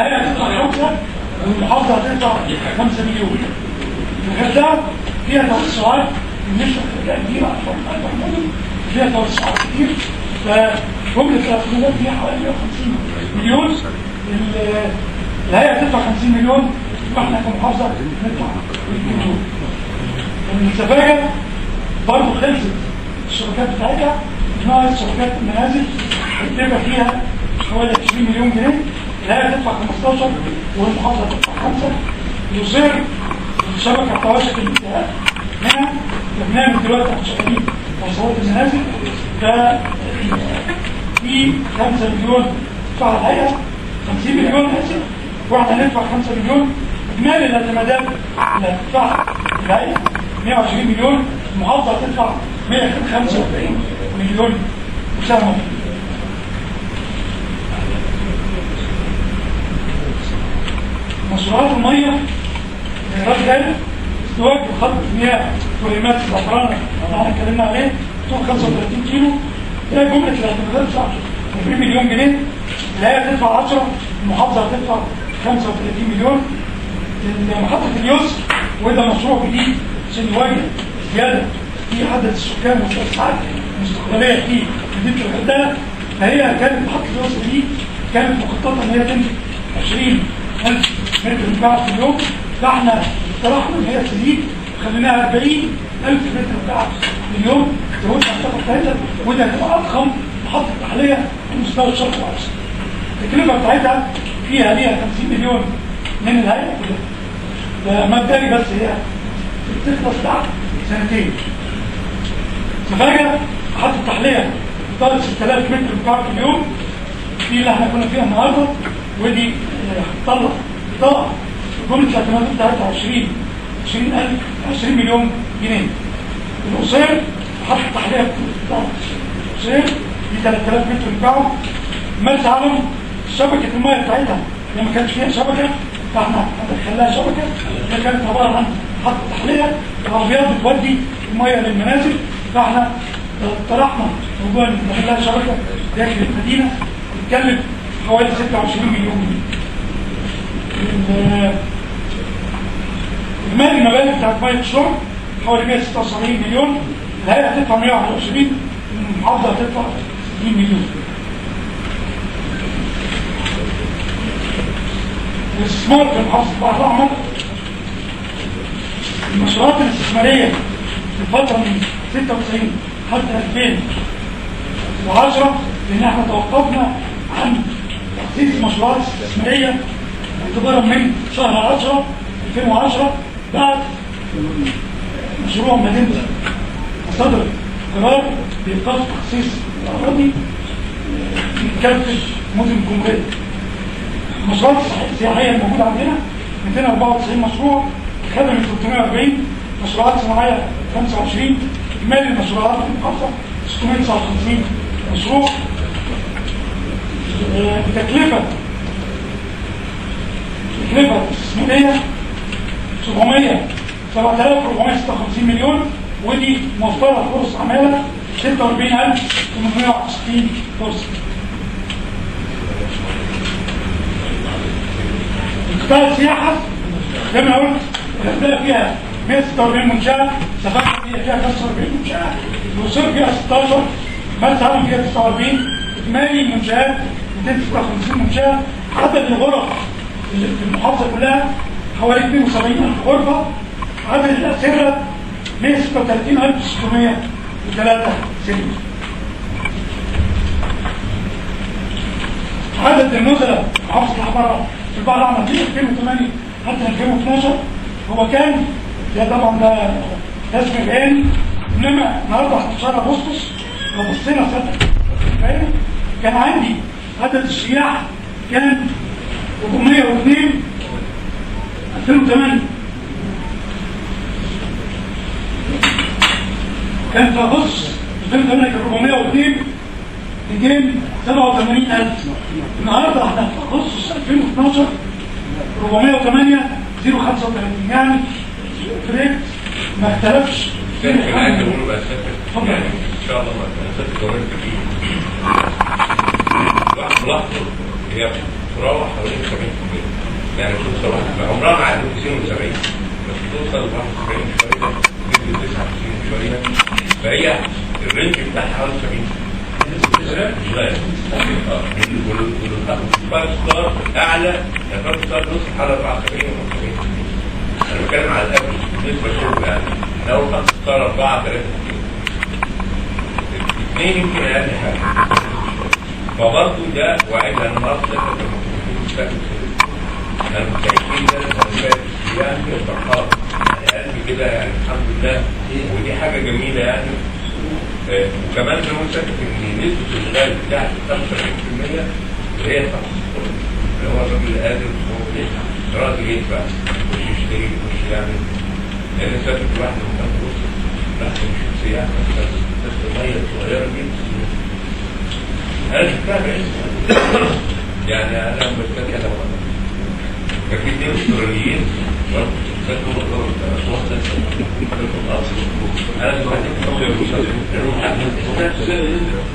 الهيئه هتدفع 5 والمحافظه هتدفع 5 مليون. الغردقه فيها توسعات النسبه كبيره فيها توسعات كتير، فجمله الأطلوبات فيها حوالي 150 مليون. الهيئه هتدفع 50 مليون واحنا كمحافظه ندفع 100 مليون. السفاجه برضه خلصت الشبكات بتاعتها، ناقص شبكات المنازل هتبقى فيها حوالي 20 مليون جنيه. الهيئه هتدفع 15 والمحافظه هتدفع 5. يصير الشبكه التواشك الانتهاء هنا برنامج دلوقتي احنا شغالين توصيلات المنازل، ده في 5 مليون تدفع الهيئه، 50 مليون اسف، واحنا هندفع 5 مليون. اجمالي الاعتمادات اللي هتدفعها الهيئه 120 مليون، المحافظه هتدفع 145 مليون مساهمه. مشروعات الميه راس غالب استواج خط مياه كلمات الزعفرانه اللي احنا اتكلمنا عليه طول 35 كيلو، ده جمله الاعتمادات بتاعته 20 مليون جنيه. الهيئه هتدفع 10، المحافظه هتدفع 35 مليون. محطه اليسر وده مشروع جديد عشان يواجه زياده في عدد السكان والتوسعات المستقبليه في مدينه الغردقه. فهي كانت محطه اليسر دي كانت مخططه ان هي تنتج 20,000 متر مكعب في اليوم، فاحنا اقترحنا ان هي تزيد خليناها 40,000 متر مكعب في اليوم زودنا المنطقه بتاعتها، وده هتبقى اضخم محطه تحليه في مستوى الشرق الاوسط. التكلفه بتاعتها فيها 50 مليون من الهيئه كلها. ده مبدئي بس هي بتخلص بعد 2 سنين. سفاجه محطه تحليه بتطلع 6000 متر مكعب في اليوم، دي اللي احنا كنا فيها النهارده، ودي هتطلع جمله الاعتمادات بتاعتها 20 مليون جنيه. القصير محطه تحليه بتاعت القصير دي 3000 متر مكعب. مرسى علم شبكه الميه بتاعتها هي ما كانش فيها شبكه، فاحنا هندخلها شبكه. هي كانت عباره عن محطه تحليه عربيات بتودي الميه للمنازل، فاحنا اقترحنا موضوع ان ندخلها شبكه داخل المدينه بتكلف حوالي 26 مليون جنيه. اجمالي المبالغ بتاعت ميه الشرب حوالي 176 مليون، الهيئه هتدفع 121، المحافظه هتدفع 60 مليون. الاستثمار في محافظه البحر الاحمر، المشروعات الاستثماريه في الفتره من 96 حتى 2010 لان احنا توقفنا عن تخصيص مشروعات استثماريه اعتبارا من شهر 10 2010 بعد مشروع مدينه صدر قرار بايقاف تخصيص الاراضي في كافه مدن الجمهوريه. المشروعات السياحيه الموجوده عندنا 294 مشروع، خدمت 340 مشروعات صناعيه 25، اجمالي المشروعات المحافظه 659 مشروع بتكلفه استثماريه 7456 مليون، ودي موفره فرص عماله 46860 فرصه. قطاع السياحه زي ما قلت الغردقه فيها 146 منشاه، سفاجه فيها 45 منشاه، القصير فيها 16، مرسى علم فيها 49، اجمالي المنشات 256 منشاه. عدد الغرف اللي في المحافظه كلها حوالي 72,000 غرفه. عدد الاسره 136,603 سرير. عدد النزلاء محافظه الحضاره في البحر الاحمر في 2008 حتى 2012 هو كان ده طبعا ده اسم غالي، انما النهارده 11 اغسطس لو بصينا سنه كان عندي عدد السياح كان 402 2008، كان في اغسطس 2008 كان 402 287,000. النهارده احنا في اغسطس 2012 408 035، يعني فريق ما اختلفش. ان شاء الله المؤسسات الدوليه الجديده واحد ملاحظه هي تراوح حوالي 70 يعني توصل عمرها ما عدت 72 بس توصل 71 شويه نسبه 69 شويه فهي الرينج بتاعها حوالي 70 مش غالي والفايف ستار اعلى الفايف ستار توصل حوالي 74 و 75 انا بتكلم على الافرج بالنسبه للشغل يعني لو الفايف ستار 4 3 2 يمكن اقل حاجه فبرضه ده وعيب لان اصلا انا متاكد ده يعني فرحان يعني قلبي كده يعني الحمد لله ودي حاجه جميله يعني وكمان زي ما قلت ان نسبه الغاز بتاعت 75% اللي هي التخصص اللي هو الراجل اللي قادر راجل يدفع مش يشتري مش يعمل لان سافر واحد من كام فلوس راح مش سياحه بس الميه الصغيره جدا انا شفتها بعيد يعني انا لما بتكلم كده كان في 2 استراليين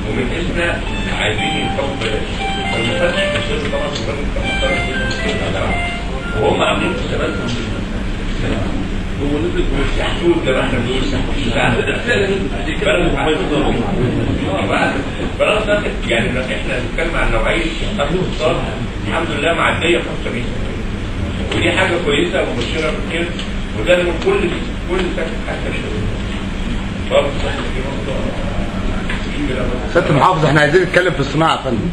ومن اسمنا عايزين يركبوا بلاش فالمفتش بيصيروا طبعا الراجل كان محترم وهم عاملين حساباتهم هو نزل يحسوب زي ما احنا بنقول يعني احنا بنتكلم عن نوعيه الاقتصاد الحمد لله معديه 75 ودي حاجه كويسه ومبشره بالخير وده من كل سكن حتى الشغل برضه في نقطه سياده المحافظ احنا عايزين نتكلم في الصناعه يا فندم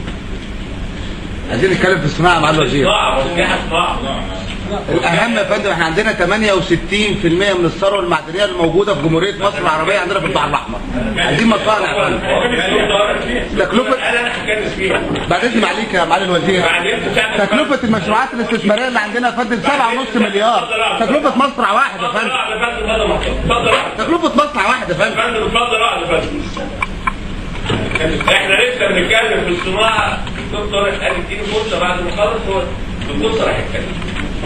عايزين نتكلم في الصناعه مع الوزير صناعه الاهم يا فندم احنا عندنا 68% من الثروه المعدنيه الموجوده في جمهوريه مصر العربيه عندنا في البحر الاحمر عايزين مصانع يا فندم تكلفه بعد اذن عليك يا معالي الوزير تكلفه المشروعات الاستثماريه اللي عندنا يا فندم 7.5 مليار تكلفه مصنع واحد يا فندم تكلفه مصنع واحد يا فندم احنا لسه بنتكلم في الصناعه الدكتور طارق قال اديني فرصه بعد ما خلص هو الدكتور صلاح يتكلم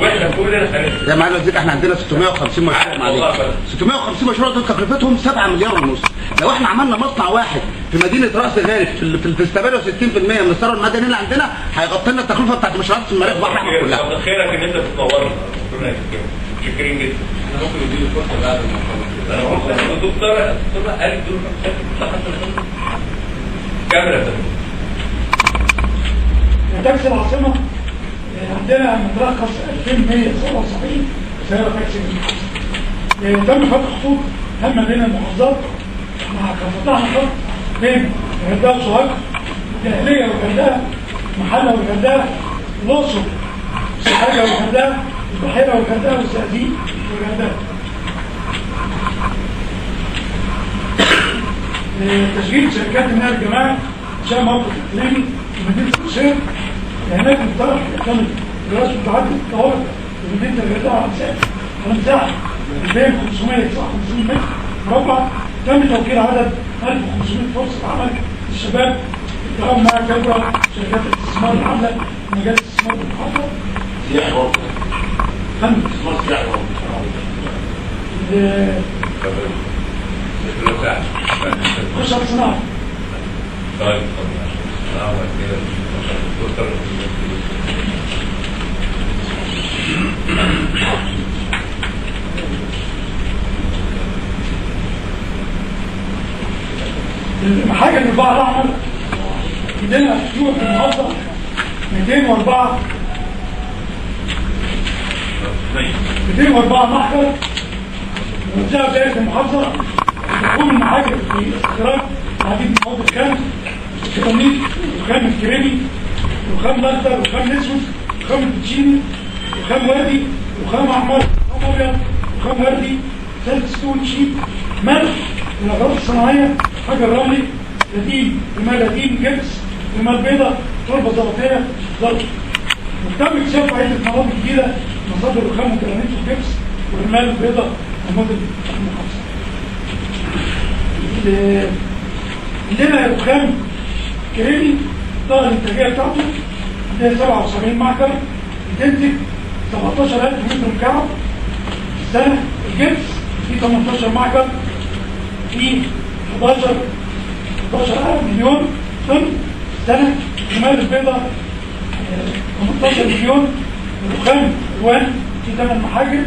واحنا كلنا يا معالي الوزير احنا عندنا 650 مشروع معلش 650 مشروع دول تكلفتهم 7 مليار ونص لو احنا عملنا مصنع واحد في مدينه راس الغارب في 68% من الثروه المدنيه اللي عندنا هيغطي لنا التكلفه بتاعت المشروعات الاستثماريه في البحر الاحمر كلها. كتر خيرك ان انت بتنورنا شكرين جدا. ممكن نديله فرصه بعد ما الدكتور قال اديله فرصه كاميرا تاكسي العاصمه عندنا مترخص 2177 سياره تاكسي تم فتح خطوط تم بين المحافظات مع فتحنا خط بين الغردقه وسوهاج الدهليه والغردقه محله والغردقه الاقصر سوهاج والغردقه البحيره والغردقه والزقازيق والغردقه تشغيل شركات النقل الجماعي عشان موقف اقليمي في مدينه القصير هناك مقترح يعتمد دراسه متعدد الطوارئ في مدينه الغردقه على مساحه 2559 متر مربع تم توكيل عدد 1500 فرصه عمل للشباب بالتعاون مع كبرى شركات الاستثمار العامله في مجال الاستثمار بالمحافظه. سياحه استثمار سياحه خش على الصناعه. طيب حاجه من البحر الاحمر عندنا فيور في المحافظه 204 محجر موزعه داخل المحافظه تقوم المحاجر في استخراج عديد من مواد الخام الكترونيك وخام الكريمي وخام الاخضر وخام الاسود وخام البتشيني وخام وردي وخام احمر وخام ابيض وخام وردي ثالث ستون شيب ملح الاغراض الصناعيه حجر رملي قديم رمال قديم جبس رمال بيضاء تربه زلطيه ضرب وتم اكتشاف عده مواد جديده مصادر الخام والجرانيت والجبس والرمال البيضاء ومواد المحافظه. عندنا رخام كريمي الطاقه الانتاجيه بتاعته عندنا 77 معكر بتنتج 17000 متر مكعب في السنه. الجبس فيه 18 معكر فيه 11000 مليون طن في السنه. الرمال البيضاء 18 مليون الدخان الوان في 8 محاجر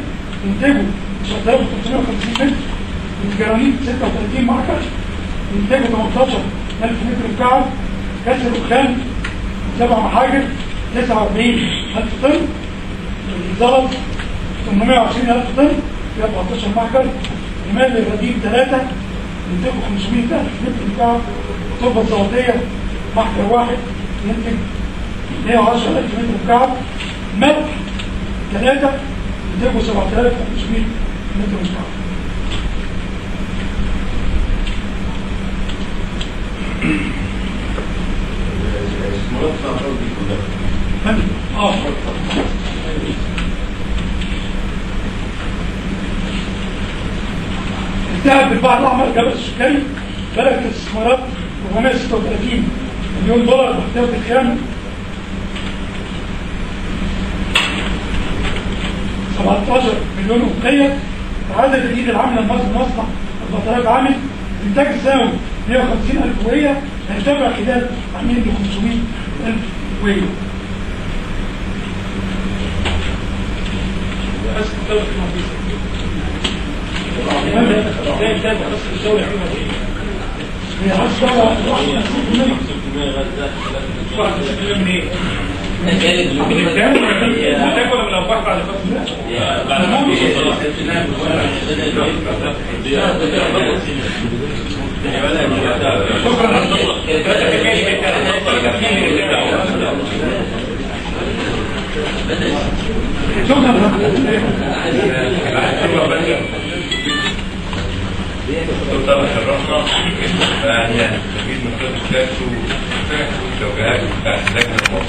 انتاجه 9350 متر، الجرانيت 36 معكر انتاجه 18000 متر مكعب، كاس الدخان 7 محاجر 49000 طن، الزلط 820000 طن في 14 محجر، رمال الرديم 3 ينتجوا 500000 متر مكعب، التربه الزلطيه محجر واحد ينتج 110000 متر مكعب، ملح 3 ينتجوا 7500 متر مكعب. انتهت بالبحر الاحمر جبل السكري بلغت الاستثمارات 436 مليون دولار باحتياط الخام 17 مليون أوقية. تعادل الإيد العاملة المصري مصنع البطاريات عامل إنتاج السنوي 150,000 وهية، هيتابع خلال عامين ب 500,000 وهية. هي حسب طبعا شرفنا يعني نستفيد من خبرة الكاس والتوجيهات بتاعت اللجنة الموقعة.